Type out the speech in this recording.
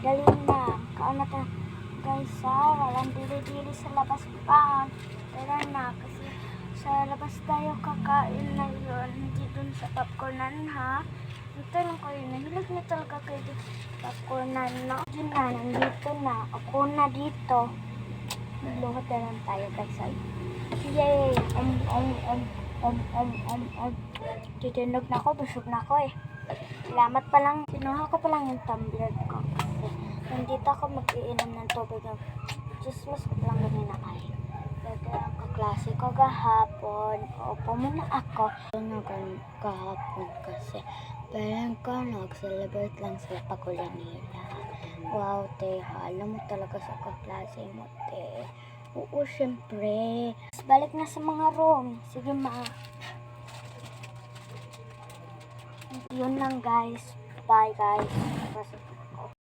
dali na. Kaon na tayo. Guys, walang dili-dili sa labas pa. Tara na, kasi sa labas tayo kakain na yun. Hindi dun sa popcornan, ha? Ito lang kayo. Nahilag na talaga kayo dito sa popcornan, no? Yun na, nandito na. Ako na dito. Magluhot na lang tayo, guys. Ay. Yay! Titinog na ako, busog na ako eh. Salamat pa lang. Kinuha ko pa lang yung tumbler ko. Kasi nandito ako mag-iinom ng tubig. Just mas lang ganyan na ay. Kaya ang kaklase ko kahapon. Opo muna ako. Kahapon kasi parang ko nag-celebrate lang sila pagula nila. Wow, te. Alam mo talaga sa kaklase mo, te. Oo, syempre. Balik na sa mga room. Sige, ma. Yun lang, guys. Bye, guys.